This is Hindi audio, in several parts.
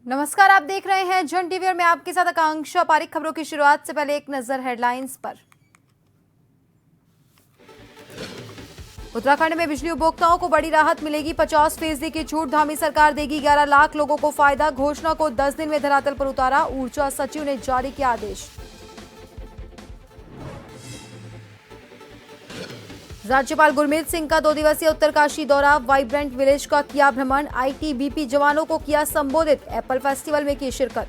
नमस्कार, आप देख रहे हैं जन टीवी और मैं आपके साथ आकांक्षा पारिक। खबरों की शुरुआत से पहले एक नजर हेडलाइंस पर। उत्तराखंड में बिजली उपभोक्ताओं को बड़ी राहत मिलेगी, 50% की छूट धामी सरकार देगी, 11 लाख लोगों को फायदा। घोषणा को 10 दिन में धरातल पर उतारा, ऊर्जा सचिव ने जारी किया आदेश। राज्यपाल गुरमीत सिंह का 2 दिवसीय उत्तरकाशी दौरा, वाइब्रेंट विलेज का किया भ्रमण, आईटीबीपी जवानों को किया संबोधित, एप्पल फेस्टिवल में की शिरकत।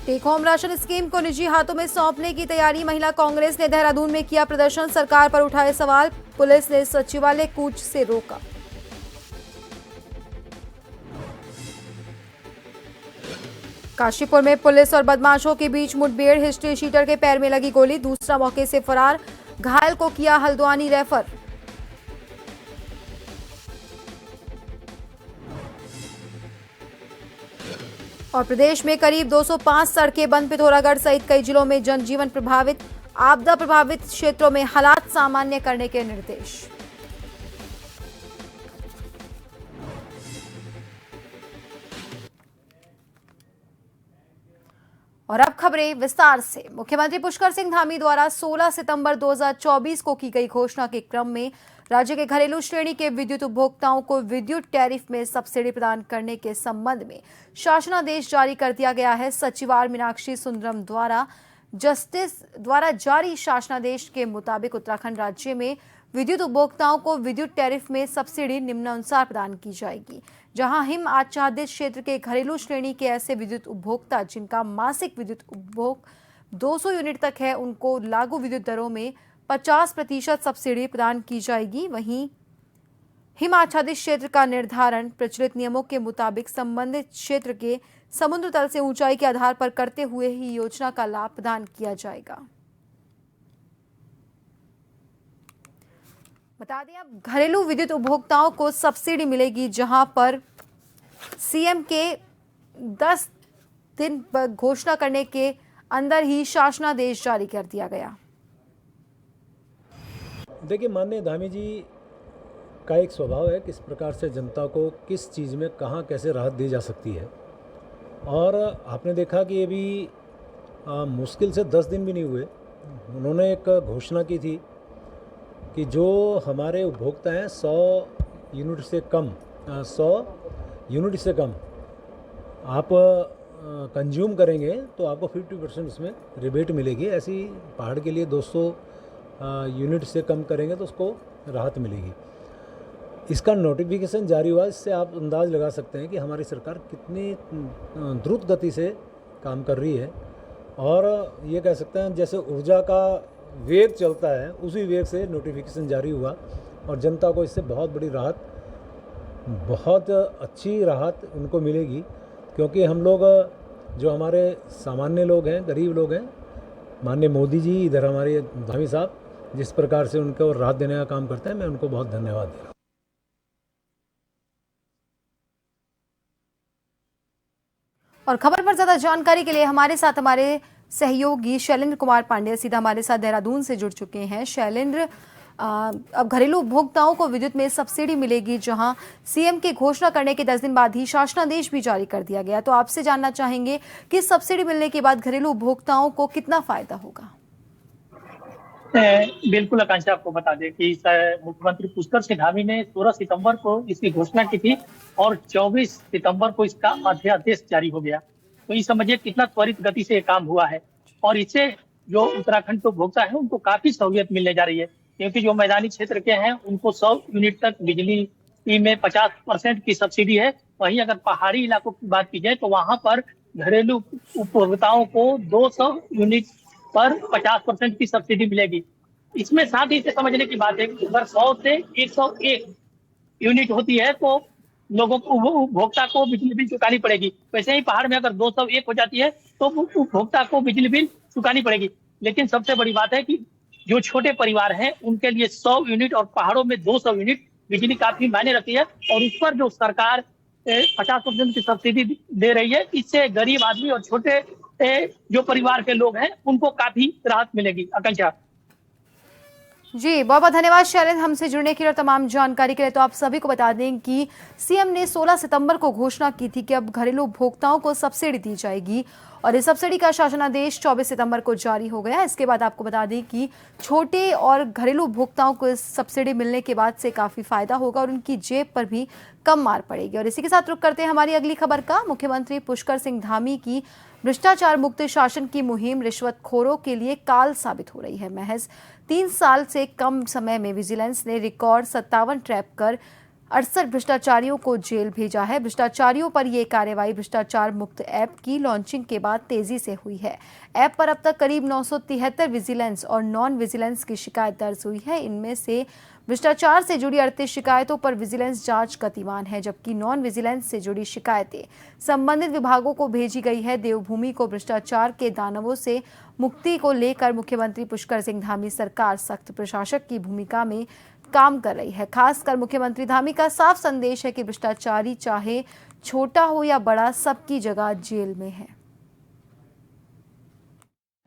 टेक होम राशन स्कीम को निजी हाथों में सौंपने की तैयारी, महिला कांग्रेस ने देहरादून में किया प्रदर्शन, सरकार पर उठाए सवाल, पुलिस ने सचिवालय कूच से रोका। काशीपुर में पुलिस और बदमाशों के बीच मुठभेड़, हिस्ट्री शीटर के पैर में लगी गोली, दूसरा मौके से फरार, घायल को किया हल्द्वानी रेफर। और प्रदेश में करीब 205 सड़कें बंद, पिथौरागढ़ सहित कई जिलों में जनजीवन प्रभावित, आपदा प्रभावित क्षेत्रों में हालात सामान्य करने के निर्देश। और अब खबरें विस्तार से। मुख्यमंत्री पुष्कर सिंह धामी द्वारा 16 सितंबर 2024 को की गई घोषणा के क्रम में राज्य के घरेलू श्रेणी के विद्युत उपभोक्ताओं को विद्युत टैरिफ में सब्सिडी प्रदान करने के संबंध में शासनादेश जारी कर दिया गया है। सचिवार मीनाक्षी सुंदरम द्वारा जारी शासनादेश के मुताबिक उत्तराखंड राज्य में विद्युत उपभोक्ताओं को विद्युत टैरिफ में सब्सिडी निम्नानुसार प्रदान की जाएगी। जहां हिम आच्छादित क्षेत्र के घरेलू श्रेणी के ऐसे विद्युत उपभोक्ता जिनका मासिक विद्युत उपभोग 200 यूनिट तक है, उनको लागू विद्युत दरों में 50% सब्सिडी प्रदान की जाएगी। वहीं हिम आच्छादित क्षेत्र का निर्धारण प्रचलित नियमों के मुताबिक संबंधित क्षेत्र के समुद्र तल से ऊंचाई के आधार पर करते हुए ही योजना का लाभ प्रदान किया जाएगा। बता दें, अब घरेलू विद्युत उपभोक्ताओं को सब्सिडी मिलेगी, जहां पर सीएम के 10 दिन घोषणा करने के अंदर ही शासनादेश जारी कर दिया गया। देखिए, माननीय धामी जी का एक स्वभाव है किस प्रकार से जनता को किस चीज़ में कहाँ कैसे राहत दी जा सकती है। और आपने देखा कि ये भी मुश्किल से 10 दिन भी नहीं हुए, उन्होंने एक घोषणा की थी कि जो हमारे उपभोक्ता हैं 100 यूनिट से कम आप कंज्यूम करेंगे तो आपको 50% उसमें रिबेट मिलेगी। ऐसी पहाड़ के लिए 200 यूनिट से कम करेंगे तो उसको राहत मिलेगी। इसका नोटिफिकेशन जारी हुआ, इससे आप अंदाज़ लगा सकते हैं कि हमारी सरकार कितनी द्रुत गति से काम कर रही है। और ये कह सकते हैं जैसे ऊर्जा का वेग चलता है, उसी वेग से नोटिफिकेशन जारी हुआ और जनता को इससे बहुत बड़ी राहत, बहुत अच्छी राहत उनको मिलेगी। क्योंकि हम लोग जो हमारे सामान्य लोग हैं, गरीब लोग हैं, माननीय मोदी जी इधर हमारे धामी साहब जिस प्रकार से उनको राहत देने का काम करते हैं, मैं उनको बहुत धन्यवाद दे रहा हूँ। और खबर पर ज्यादा जानकारी के लिए हमारे साथ हमारे सहयोगी शैलेंद्र कुमार पांडे सीधा हमारे साथ देहरादून से जुड़ चुके हैं। शैलेंद्र, अब घरेलू उपभोक्ताओं को विद्युत में सब्सिडी मिलेगी, जहां सीएम के घोषणा करने के 10 दिन बाद ही शासनादेश भी जारी कर दिया गया। तो आपसे जानना चाहेंगे कि सब्सिडी मिलने के बाद घरेलू उपभोक्ताओं को कितना फायदा होगा? बिल्कुल आकांक्षा, आपको बता दें कि मुख्यमंत्री पुष्कर सिंह धामी ने 16 सितंबर को इसकी घोषणा की थी और 24 सितंबर को इसका अध्यादेश जारी हो गया। तो ये समझिए कितना त्वरित गति से ये काम हुआ है। और इससे जो उत्तराखंड के उपभोक्ता है उनको काफी सहूलियत मिलने जा रही है, क्योंकि जो मैदानी क्षेत्र के हैं उनको 100 यूनिट तक बिजली में 50% की सब्सिडी है। वहीं अगर पहाड़ी इलाकों की बात की जाए तो वहां पर घरेलू उपभोक्ताओं को 200 यूनिट पर 50% की सब्सिडी मिलेगी। इसमें साथ ही से समझने की बात है कि अगर 100 से 101 यूनिट होती है तो लोगों को, उपभोक्ता को बिजली बिल चुकानी पड़ेगी। वैसे ही पहाड़ में अगर 201 हो जाती है तो उपभोक्ता को बिजली बिल चुकानी पड़ेगी। लेकिन सबसे बड़ी बात है कि जो छोटे परिवार हैं उनके लिए 100 यूनिट और पहाड़ों में 200 यूनिट बिजली काफी मायने रखती है। और उस पर जो सरकार 50% की सब्सिडी दे रही है, इससे गरीब आदमी और छोटे जो परिवार के लोग हैं उनको काफी राहत मिलेगी। आकांक्षा। जी बहुत बहुत धन्यवाद शैलेंद्र हमसे जुड़ने के लिए और तमाम जानकारी के लिए। तो आप सभी को बता दें कि सीएम ने 16 सितंबर को घोषणा की थी कि अब घरेलू उपभोक्ताओं को सब्सिडी दी जाएगी और इस सब्सिडी का शासनादेश 24 सितंबर को जारी हो गया। इसके बाद आपको बता दें कि छोटे और घरेलू उपभोक्ताओं को इस सब्सिडी मिलने के बाद से काफी फायदा होगा और उनकी जेब पर भी कम मार पड़ेगी। और इसी के साथ रुक करते हैं हमारी अगली खबर का। मुख्यमंत्री पुष्कर सिंह धामी की भ्रष्टाचार मुक्त शासन की मुहिम रिश्वतखोरों के लिए काल साबित हो रही है। महज 3 साल से कम समय में विजिलेंस ने रिकॉर्ड 57 ट्रैप कर 68 भ्रष्टाचारियों को जेल भेजा है। भ्रष्टाचारियों पर यह कार्रवाई भ्रष्टाचार मुक्त ऐप की लॉन्चिंग के बाद तेजी से हुई है। ऐप पर अब तक करीब 973 विजिलेंस और नॉन विजिलेंस की शिकायत दर्ज हुई है। इनमें से भ्रष्टाचार से जुड़ी 38 शिकायतों पर विजिलेंस जांच गतिमान है, जबकि नॉन विजिलेंस से जुड़ी शिकायतें संबंधित विभागों को भेजी गई है। देवभूमि को भ्रष्टाचार के दानवों से मुक्ति को लेकर मुख्यमंत्री पुष्कर सिंह धामी सरकार सख्त प्रशासक की भूमिका में काम कर रही है। खासकर मुख्यमंत्री धामी का साफ संदेश है कि भ्रष्टाचारी चाहे छोटा हो या बड़ा, सबकी जगह जेल में है।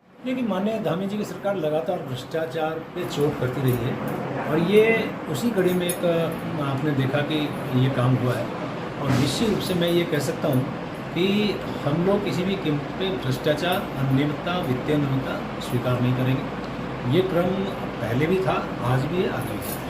लेकिन माननीय धामी जी की सरकार लगातार भ्रष्टाचार पे चोट करती रही है और ये उसी कड़ी में एक आपने देखा कि ये काम हुआ है। और निश्चित रूप से मैं ये कह सकता हूँ कि हम लोग किसी भी कीमत पे भ्रष्टाचार, अनियमितता, वित्तीय अनियमितता स्वीकार नहीं करेंगे। ये क्रम पहले भी था, आज भी है, आगे भी है।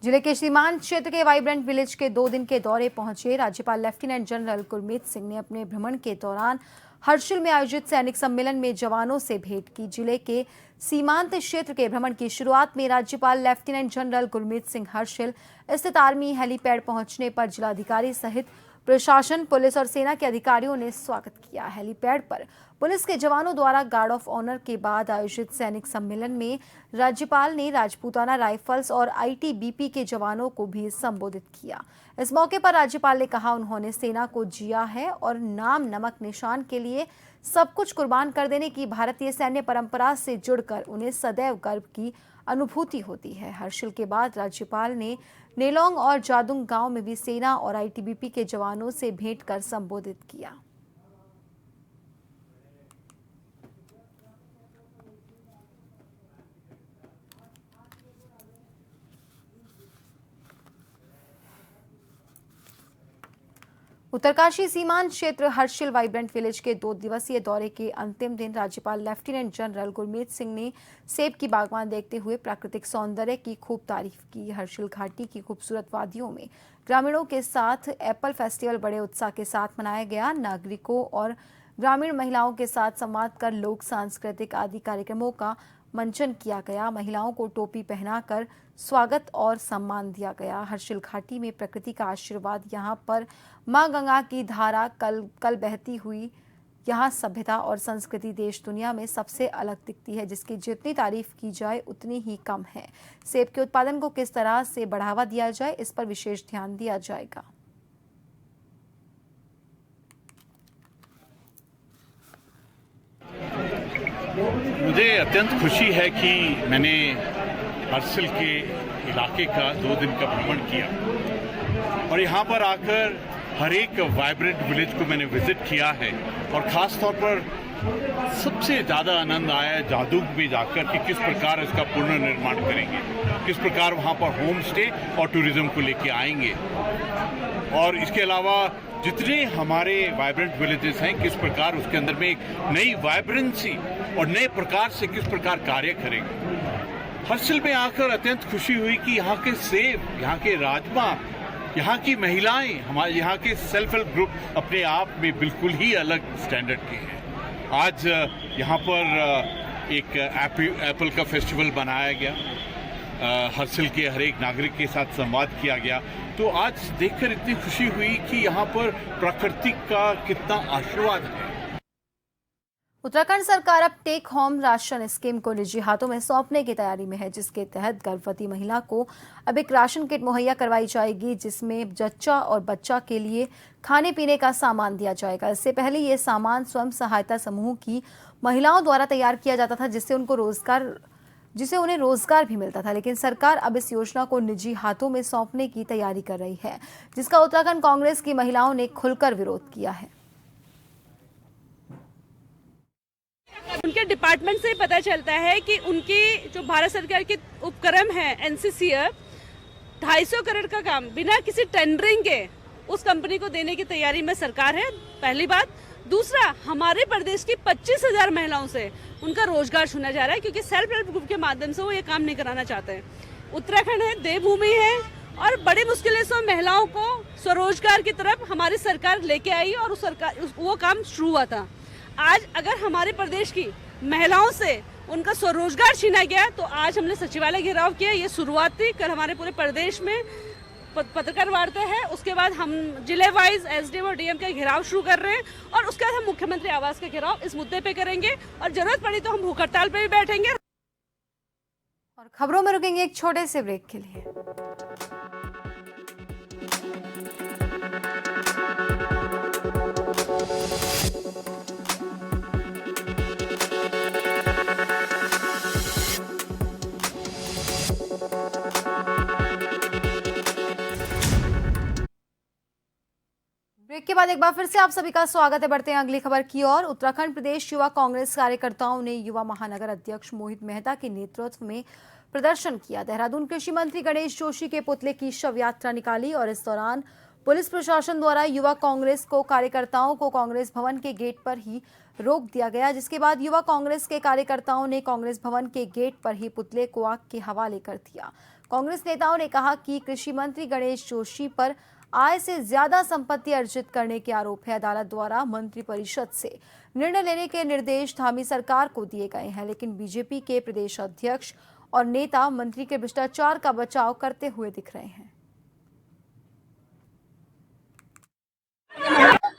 जिले के सीमांत क्षेत्र के वाइब्रेंट विलेज के 2 दिन के दौरे पहुंचे राज्यपाल लेफ्टिनेंट जनरल गुरमीत सिंह ने अपने भ्रमण के दौरान हर्षिल में आयोजित सैनिक सम्मेलन में जवानों से भेंट की। जिले के सीमांत क्षेत्र के भ्रमण की शुरुआत में राज्यपाल लेफ्टिनेंट जनरल गुरमीत सिंह हर्षिल स्थित आर्मी हेलीपैड पहुंचने पर जिलाधिकारी सहित प्रशासन, पुलिस और सेना के अधिकारियों ने स्वागत किया। हेलीपैड पर पुलिस के जवानों द्वारा गार्ड ऑफ ऑनर के बाद आयोजित सैनिक सम्मेलन में राज्यपाल ने राजपूताना राइफल्स और आईटीबीपी के जवानों को भी संबोधित किया। इस मौके पर राज्यपाल ने कहा उन्होंने सेना को जिया है और नाम नमक निशान के लिए सब कुछ कुर्बान कर देने की भारतीय सैन्य परंपरा से जुड़कर उन्हें सदैव गर्व की अनुभूति होती है। हर्षिल के बाद राज्यपाल ने नेलोंग और जादुंग गांव में भी सेना और आईटीबीपी के जवानों से भेंट कर संबोधित किया। उत्तरकाशी सीमांत क्षेत्र हर्षिल वाइब्रेंट विलेज के 2 दिवसीय दौरे के अंतिम दिन राज्यपाल लेफ्टिनेंट जनरल गुरमीत सिंह ने सेब की बागवान देखते हुए प्राकृतिक सौंदर्य की खूब तारीफ की। हर्षिल घाटी की खूबसूरत वादियों में ग्रामीणों के साथ एप्पल फेस्टिवल बड़े उत्साह के साथ मनाया गया। नागरिकों और ग्रामीण महिलाओं के साथ संवाद कर लोक सांस्कृतिक आदि कार्यक्रमों का मंचन किया गया। महिलाओं को टोपी पहनाकर स्वागत और सम्मान दिया गया। हर्षिल घाटी में प्रकृति का आशीर्वाद, यहाँ पर मां गंगा की धारा कल बहती हुई। यहाँ सभ्यता और संस्कृति देश दुनिया में सबसे अलग दिखती है, जिसकी जितनी तारीफ की जाए उतनी ही कम है। सेब के उत्पादन को किस तरह से बढ़ावा दिया जाए, इस पर विशेष ध्यान दिया जाएगा। मुझे अत्यंत खुशी है कि मैंने हर्षिल के इलाके का 2 दिन का भ्रमण किया और यहाँ पर आकर हर एक वाइब्रेंट विलेज को मैंने विजिट किया है और ख़ास तौर पर सबसे ज़्यादा आनंद आया है जादूग में जाकर कि किस प्रकार इसका पुनर्निर्माण करेंगे, किस प्रकार वहाँ पर होम स्टे और टूरिज्म को लेके आएंगे और इसके अलावा जितने हमारे वाइब्रेंट विलेजेस हैं किस प्रकार उसके अंदर में एक नई वाइब्रेंसी और नए प्रकार से किस प्रकार कार्य करेंगे। हर्षिल में आकर अत्यंत खुशी हुई कि यहाँ के सेब, यहाँ के राजमा, यहाँ की महिलाएं, हमारे यहाँ के सेल्फ हेल्प ग्रुप अपने आप में बिल्कुल ही अलग स्टैंडर्ड के हैं। आज यहाँ पर एक एप्पल का फेस्टिवल बनाया गया, हर्षिल के हर एक नागरिक के साथ संवाद किया गया, तो आज देखकर इतनी खुशी हुई कि यहाँ पर प्रकृति का कितना आशीर्वाद है। उत्तराखंड सरकार अब टेक होम राशन स्कीम को निजी हाथों में सौंपने की तैयारी में है, जिसके तहत गर्भवती महिला को अब एक राशन किट मुहैया करवाई जाएगी, जिसमें जच्चा और बच्चा के लिए खाने पीने का सामान दिया जाएगा। इससे पहले ये सामान स्वयं सहायता समूह की महिलाओं द्वारा तैयार किया जाता था, जिससे उन्हें रोजगार भी मिलता था। लेकिन सरकार अब इस योजना को निजी हाथों में सौंपने की तैयारी कर रही है, जिसका उत्तराखंड कांग्रेस की महिलाओं ने खुलकर विरोध किया है। उनके डिपार्टमेंट से पता चलता है कि उनकी जो भारत सरकार के उपक्रम है एनसीसीएफ 250 करोड़ का काम बिना किसी टेंडरिंग के उस कंपनी को देने की तैयारी में सरकार है, पहली बात। दूसरा, हमारे प्रदेश की 25,000 महिलाओं से उनका रोजगार छीना जा रहा है, क्योंकि सेल्फ हेल्प ग्रुप के माध्यम से वो ये काम नहीं कराना चाहते हैं। उत्तराखंड है, देवभूमि है, और बड़ी मुश्किलों से महिलाओं को स्वरोजगार की तरफ हमारी सरकार लेके आई और वो काम शुरू हुआ था। आज अगर हमारे प्रदेश की महिलाओं से उनका स्वरोजगार छीना गया तो आज हमने सचिवालय घेराव किया। ये शुरुआत थी, कल हमारे पूरे प्रदेश में पत्रकार वार्ता है, उसके बाद हम जिले वाइज एसडीएम और डीएम का घेराव शुरू कर रहे हैं, और उसके बाद हम मुख्यमंत्री आवास का घेराव इस मुद्दे पे करेंगे, और जरूरत पड़ी तो हम भूख हड़ताल पे भी बैठेंगे। और खबरों में रुकेंगे एक छोटे से ब्रेक के लिए। ब्रेक के बाद एक बार फिर से आप सभी का स्वागत है। बढ़ते हैं अगली खबर की ओर। उत्तराखंड प्रदेश युवा कांग्रेस कार्यकर्ताओं ने युवा महानगर अध्यक्ष मोहित मेहता के नेतृत्व में प्रदर्शन किया। देहरादून कृषि मंत्री गणेश जोशी के पुतले की शव यात्रा निकाली, और इस दौरान पुलिस प्रशासन द्वारा युवा कांग्रेस को कार्यकर्ताओं को कांग्रेस भवन के गेट पर ही रोक दिया गया, जिसके बाद युवा कांग्रेस के कार्यकर्ताओं ने कांग्रेस भवन के गेट पर ही पुतले को आग के हवाले कर दिया। कांग्रेस नेताओं ने कहा कि कृषि मंत्री गणेश जोशी पर आय से ज्यादा संपत्ति अर्जित करने के आरोप है। अदालत द्वारा मंत्रिपरिषद से निर्णय लेने के निर्देश धामी सरकार को दिए गए हैं, लेकिन बीजेपी के प्रदेश अध्यक्ष और नेता मंत्री के भ्रष्टाचार का बचाव करते हुए दिख रहे हैं।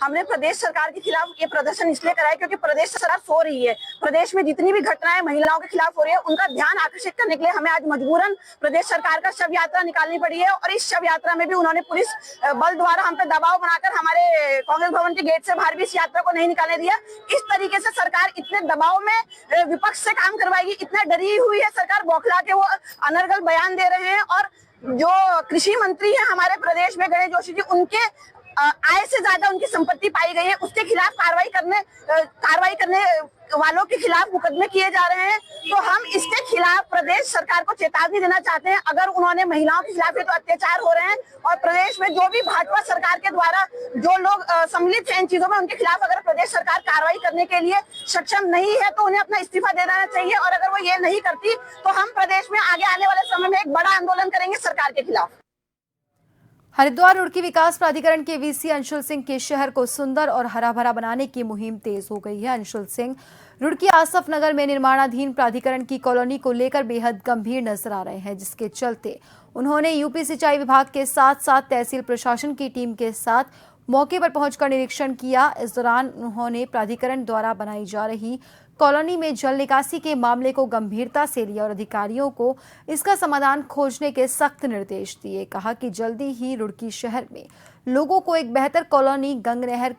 हमने प्रदेश सरकार के खिलाफ ये प्रदर्शन इसलिए कराया क्योंकि प्रदेश सरकार सो रही है। प्रदेश में जितनी भी घटनाएं महिलाओं के खिलाफ हो रही है उनका ध्यान आकर्षित करने के लिए हमें आज मजबूरन प्रदेश सरकार का शव यात्रा निकालनी पड़ी है, और इस शव यात्रा में भी उन्होंने पुलिस बल द्वारा हम पे दबाव बनाकर हमारे कांग्रेस भवन के गेट से बाहर भी इस यात्रा को नहीं निकालने दिया। इस तरीके से सरकार इतने दबाव में विपक्ष से काम करवाएगी, इतना डरी हुई है सरकार, बौखला के वो अनर्गल बयान दे रहे हैं। और जो कृषि मंत्री है हमारे प्रदेश में गणेश जोशी जी, उनके आय से ज्यादा उनकी संपत्ति पाई गई है, उसके खिलाफ कार्रवाई करने वालों के खिलाफ मुकदमे किए जा रहे हैं। तो हम इसके खिलाफ प्रदेश सरकार को चेतावनी देना चाहते हैं। अगर उन्होंने महिलाओं के खिलाफ ये तो अत्याचार हो रहे हैं, और प्रदेश में जो भी भाजपा सरकार के द्वारा जो लोग सम्मिलित हैं इन चीजों में, उनके खिलाफ अगर प्रदेश सरकार कार्रवाई करने के लिए सक्षम नहीं है तो उन्हें अपना इस्तीफा दे देना चाहिए। और अगर वो ये नहीं करती तो हम प्रदेश में आगे आने वाले समय में एक बड़ा आंदोलन करेंगे सरकार के खिलाफ। हरिद्वार रुड़की विकास प्राधिकरण के वीसी अंशुल सिंह के शहर को सुंदर और हरा भरा बनाने की मुहिम तेज हो गई है। अंशुल सिंह रुड़की आसफ नगर में निर्माणाधीन प्राधिकरण की कॉलोनी को लेकर बेहद गंभीर नजर आ रहे हैं, जिसके चलते उन्होंने यूपी सिंचाई विभाग के साथ साथ तहसील प्रशासन की टीम के साथ मौके पर पहुंचकर निरीक्षण किया। इस दौरान उन्होंने प्राधिकरण द्वारा बनाई जा रही कॉलोनी में जल निकासी के मामले को गंभीरता से लिया और अधिकारियों को इसका समाधान खोजने के सख्त निर्देश दिए। कहा कि जल्दी ही रुड़की शहर में लोगों को एक बेहतर कॉलोनी गंग नहर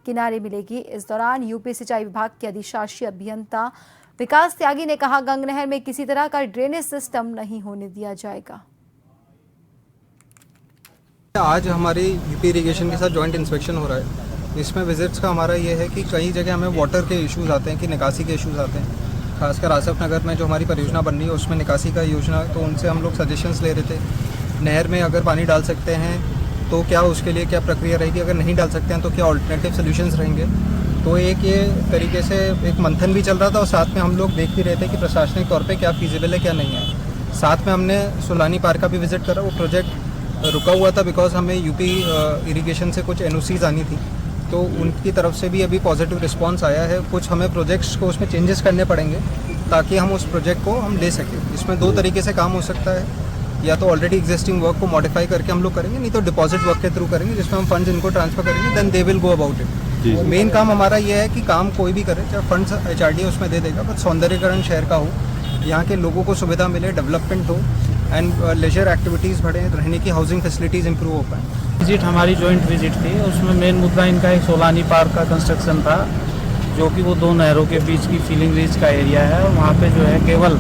किनारे मिलेगी। इस दौरान यूपी सिंचाई विभाग के अधिशासी अभियंता विकास त्यागी ने कहा, गंग नहर में किसी तरह का ड्रेनेज सिस्टम नहीं होने दिया जाएगा। आज हमारी यूपी इरिगेशन के साथ जॉइंट इंस्पेक्शन हो रहा है। इसमें विजिट्स का हमारा ये है कि कई जगह हमें वाटर के इश्यूज आते हैं, कि निकासी के इश्यूज आते हैं। खासकर आसफ नगर में जो हमारी परियोजना बन रही है उसमें निकासी का योजना, तो उनसे हम लोग सजेशंस ले रहे थे। नहर में अगर पानी डाल सकते हैं तो क्या उसके लिए क्या प्रक्रिया रहेगी, अगर नहीं डाल सकते हैं तो क्या ऑल्टरनेटिव सोल्यूशंस रहेंगे। तो एक ये तरीके से एक मंथन भी चल रहा था, और साथ में हम लोग देख भी रहे थे कि प्रशासनिक तौर पर क्या फीजिबल है क्या नहीं है। साथ में हमने सुलानी पार्क का भी विजिट करा। वो प्रोजेक्ट रुका हुआ था बिकॉज हमें यूपी इरिगेशन से कुछ एनओसीज आनी थी, तो उनकी तरफ से भी अभी पॉजिटिव रिस्पांस आया है। कुछ हमें प्रोजेक्ट्स को उसमें चेंजेस करने पड़ेंगे ताकि हम उस प्रोजेक्ट को हम ले सकें। इसमें दो तरीके से काम हो सकता है, या तो ऑलरेडी एग्जिस्टिंग वर्क को मॉडिफाई करके हम लोग करेंगे, नहीं तो डिपॉजिट वर्क के थ्रू करेंगे जिसमें हम फंड्स इनको ट्रांसफर करेंगे, then they will go about it. Main काम हमारा ये है कि काम कोई भी करे, चाहे फंड्स HRD उसमें दे देगा, बट सौंदर्यीकरण शहर का हो, यहाँ के लोगों को सुविधा मिले, डेवलपमेंट हो, एंड लेजर एक्टिविटीज़ बढ़े, रहने की हाउसिंग फैसिलिटीज़ इंप्रूव हो पाए। विजिट हमारी जॉइंट विजिट थी, उसमें मेन मुद्दा इनका एक सोलानी पार्क का कंस्ट्रक्शन था, जो कि वो दो नहरों के बीच की फीलिंग रिज का एरिया है। और वहाँ पे जो है केवल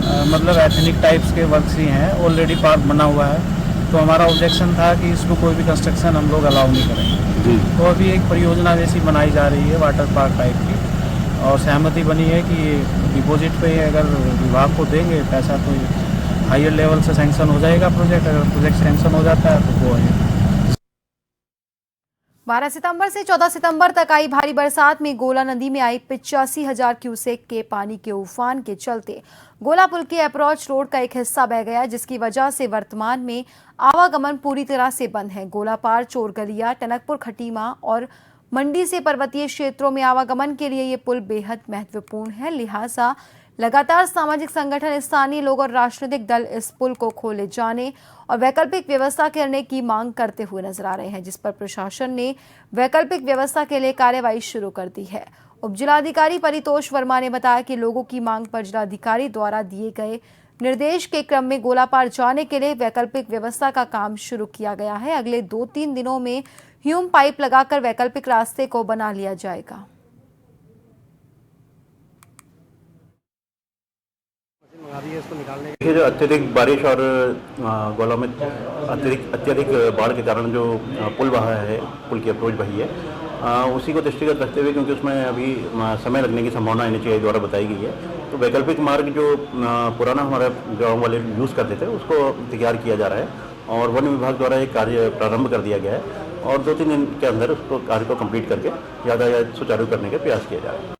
मतलब एथनिक टाइप्स के वर्क्स ही हैं, ऑलरेडी पार्क बना हुआ है। तो हमारा ऑब्जेक्शन था कि इसमें कोई भी कंस्ट्रक्शन हम लोग अलाउ नहीं करेंगे। तो अभी एक परियोजना जैसी बनाई जा रही है वाटर पार्क टाइप की, और सहमति बनी है कि डिपॉजिट पे अगर विभाग को देंगे पैसा तो हायर लेवल से सैंक्शन हो जाएगा प्रोजेक्ट। अगर प्रोजेक्ट सैंक्शन हो जाता है तो वो है। 12 सितंबर से 14 सितंबर तक आई भारी बरसात में गोला नदी में आई 85,000 क्यूसेक के पानी के उफान के चलते गोला पुल के अप्रोच रोड का एक हिस्सा बह गया, जिसकी वजह से वर्तमान में आवागमन पूरी तरह से बंद है। गोला पार, चोरगलिया, टनकपुर, खटीमा और मंडी से पर्वतीय क्षेत्रों में आवागमन के लिए ये पुल बेहद महत्वपूर्ण है। लिहाजा लगातार सामाजिक संगठन, स्थानीय लोग और राजनीतिक दल इस पुल को खोले जाने और वैकल्पिक व्यवस्था करने की मांग करते हुए नजर आ रहे हैं, जिस पर प्रशासन ने वैकल्पिक व्यवस्था के लिए कार्यवाही शुरू कर दी है। उपजिलाधिकारी परितोष वर्मा ने बताया कि लोगों की मांग पर जिलाधिकारी द्वारा दिए गए निर्देश के क्रम में गोला पार जाने के लिए वैकल्पिक व्यवस्था का काम शुरू किया गया है। अगले 2-3 दिनों में ह्यूम पाइप लगाकर वैकल्पिक रास्ते को बना लिया जाएगा। देखिए, जो अत्यधिक बारिश और गोला में अत्यधिक बाढ़ के कारण जो पुल बहा है, पुल की अप्रोच बही है, उसी को दृष्टिगत रखते हुए, क्योंकि उसमें अभी समय लगने की संभावना NHAI द्वारा बताई गई है, तो वैकल्पिक मार्ग जो पुराना हमारा गाँव वाले यूज़ करते थे उसको तैयार किया जा रहा है और वन विभाग द्वारा एक कार्य प्रारंभ कर दिया गया है और 2-3 दिन के अंदर उसको कार्य को कंप्लीट करके यातायात सुचारू करने के प्रयास किया जा रहा है।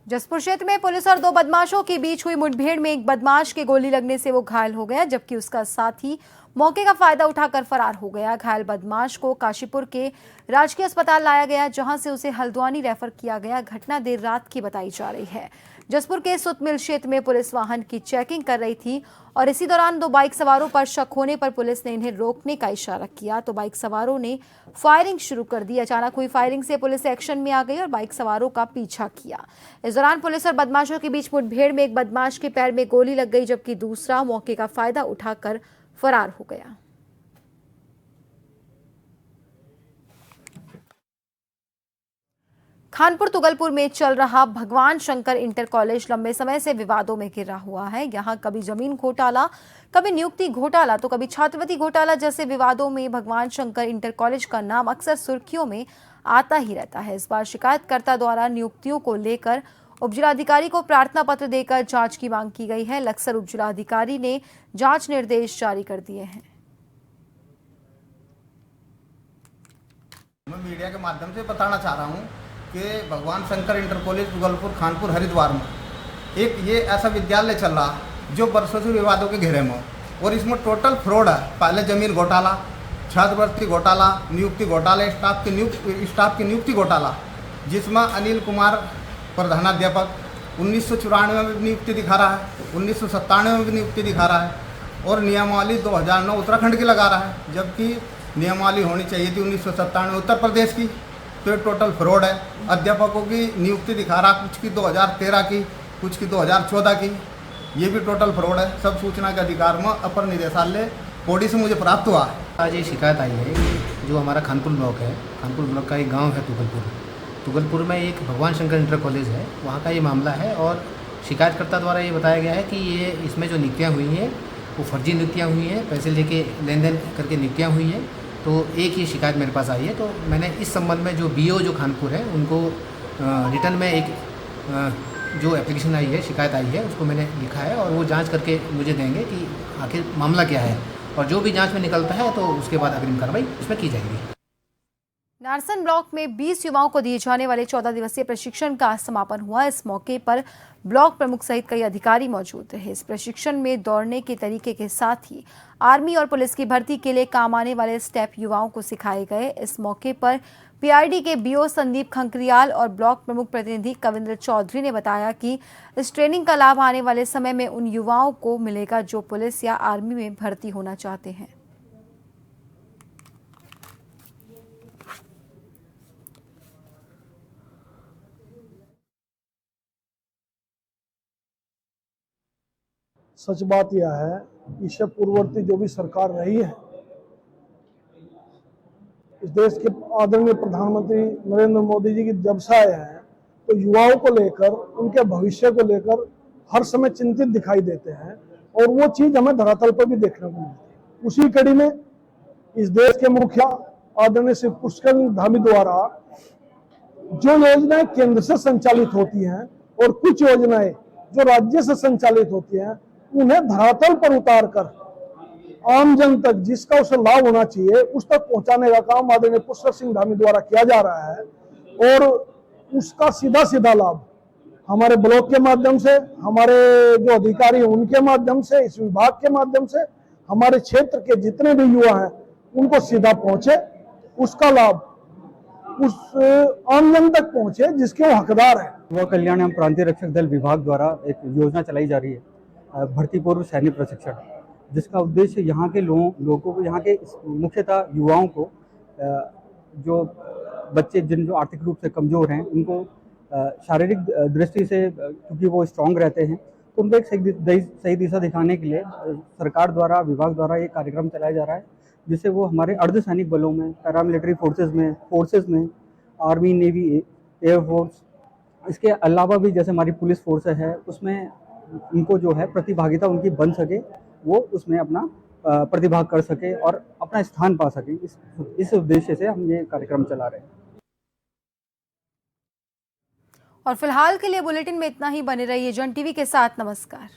जसपुर क्षेत्र में पुलिस और 2 बदमाशों के बीच हुई मुठभेड़ में एक बदमाश के गोली लगने से वो घायल हो गया, जबकि उसका साथी मौके का फायदा उठाकर फरार हो गया। घायल बदमाश को काशीपुर के राजकीय अस्पताल लाया गया, जहां से उसे हल्द्वानी रेफर किया गया। घटना देर रात की बताई जा रही है। जसपुर के सुतमिल क्षेत्र में पुलिस वाहन की चेकिंग कर रही थी और इसी दौरान 2 बाइक सवारों पर शक होने पर पुलिस ने इन्हें रोकने का इशारा किया तो बाइक सवारों ने फायरिंग शुरू कर दी। अचानक हुई फायरिंग से पुलिस एक्शन में आ गई और बाइक सवारों का पीछा किया। इस दौरान पुलिस और बदमाशों के बीच मुठभेड़ में एक बदमाश के पैर में गोली लग गई, जबकि दूसरा मौके का फायदा उठाकर फरार हो गया। खानपुर तुगलपुर में चल रहा भगवान शंकर इंटर कॉलेज लंबे समय से विवादों में घिरा हुआ है। यहां कभी जमीन घोटाला, कभी नियुक्ति घोटाला तो कभी छात्रवृत्ति घोटाला जैसे विवादों में भगवान शंकर इंटर कॉलेज का नाम अक्सर सुर्खियों में आता ही रहता है। इस बार शिकायतकर्ता द्वारा नियुक्तियों को लेकर उपजिलाधिकारी को प्रार्थना पत्र देकर जांच की मांग की गई है। लक्सर उपजिलाधिकारी ने जांच निर्देश जारी कर दिए हैं। मैं मीडिया के माध्यम से बताना चाह रहा हूँ कि भगवान शंकर इंटर कॉलेज तुगलपुर खानपुर हरिद्वार में एक ये ऐसा विद्यालय चल रहा जो वर्षों से विवादों के घेरे में और इसमें टोटल फ्रॉड है। पहले जमीन घोटाला, छात्रवृत्ति घोटाला, नियुक्ति घोटाला, स्टाफ की नियुक्ति घोटाला, जिसमें अनिल कुमार प्रधानाध्यापक 1994 में भी नियुक्ति दिखा रहा है, 1997 में भी नियुक्ति दिखा रहा है और नियमावली 2009 उत्तराखंड की लगा रहा है, जबकि नियमावली होनी चाहिए थी 1997 उत्तर प्रदेश की। तो ये टोटल फ्रॉड है। अध्यापकों की नियुक्ति दिखा रहा, कुछ की 2013 की, कुछ की 2014 की, ये भी टोटल फ्रॉड है। सब सूचना के अधिकार में अपर निदेशालय पौड़ी से मुझे प्राप्त हुआ है। आज ये शिकायत आई है जो हमारा खानपुर ब्लॉक है, खानपुर ब्लॉक का एक गांव है तुगलपुर में एक भगवान शंकर इंटर कॉलेज है, वहाँ का ये मामला है और शिकायतकर्ता द्वारा ये बताया गया है कि ये इसमें जो नियुक्तियाँ हुई हैं वो फर्जी नियुक्तियाँ हुई हैं, पैसे लेके लेन देन करके नियुक्तियाँ हुई हैं। तो एक ही शिकायत मेरे पास आई है, तो मैंने इस संबंध में जो BO जो खानपुर है उनको रिटर्न में एक जो एप्लीकेशन आई है, शिकायत आई है, उसको मैंने लिखा है और वो जांच करके मुझे देंगे कि आखिर मामला क्या है और जो भी जांच में निकलता है तो उसके बाद अग्रिम कार्रवाई उसमें की जाएगी। नारसन ब्लॉक में 20 युवाओं को दिए जाने वाले 14 दिवसीय प्रशिक्षण का समापन हुआ। इस मौके पर ब्लॉक प्रमुख सहित कई अधिकारी मौजूद रहे। इस प्रशिक्षण में दौड़ने के तरीके के साथ ही आर्मी और पुलिस की भर्ती के लिए काम आने वाले स्टेप युवाओं को सिखाए गए। इस मौके पर PID के BO संदीप खंकरियाल और ब्लॉक प्रमुख प्रतिनिधि कविंद्र चौधरी ने बताया कि इस ट्रेनिंग का लाभ आने वाले समय में उन युवाओं को मिलेगा जो पुलिस या आर्मी में भर्ती होना चाहते हैं। सच बात यह है, इससे पूर्ववर्ती जो भी सरकार रही है, इस देश के आदरणीय प्रधानमंत्री नरेंद्र मोदी जी की जब से आए हैं तो युवाओं को लेकर, उनके भविष्य को लेकर हर समय चिंतित दिखाई देते हैं और वो चीज हमें धरातल पर भी देखने को मिलती है। उसी कड़ी में इस देश के मुखिया आदरणीय श्री पुष्कर धामी द्वारा जो योजनाएं केंद्र से संचालित होती हैं और कुछ योजनाएं जो राज्य से संचालित होती हैं, उन्हें धरातल पर उतार कर आम जन तक जिसका उसे लाभ होना चाहिए उस तक पहुंचाने का काम आदरणीय पुष्कर सिंह धामी द्वारा किया जा रहा है। और उसका सीधा सीधा लाभ हमारे ब्लॉक के माध्यम से, हमारे जो अधिकारी हैं उनके माध्यम से, इस विभाग के माध्यम से हमारे क्षेत्र के जितने भी युवा हैं उनको सीधा पहुंचे, उसका लाभ उस आम जन तक पहुंचे जिसके वो हकदार हैं। युवा कल्याण एवं प्रांतीय रक्षक दल विभाग द्वारा एक योजना चलाई जा रही है भर्ती पूर्व सैन्य प्रशिक्षण, जिसका उद्देश्य यहाँ के लोगों को, यहाँ के मुख्यतः युवाओं को, जो बच्चे जो आर्थिक रूप से कमजोर हैं उनको शारीरिक दृष्टि से क्योंकि वो स्ट्रांग रहते हैं, तो उनको एक सही दिशा दिखाने के लिए सरकार द्वारा, विभाग द्वारा ये कार्यक्रम चलाया जा रहा है, जिससे वो हमारे अर्धसैनिक बलों में, पैरामिलिट्री फोर्सेस में, आर्मी, नेवी, एयरफोर्स, इसके अलावा भी जैसे हमारी पुलिस फोर्स है उसमें उनको जो है प्रतिभागिता उनकी बन सके, वो उसमें अपना प्रतिभाग कर सके और अपना स्थान पा सके। इस उद्देश्य से हम ये कार्यक्रम चला रहे हैं। और फिलहाल के लिए बुलेटिन में इतना ही। बने रहिए जन टीवी के साथ। नमस्कार।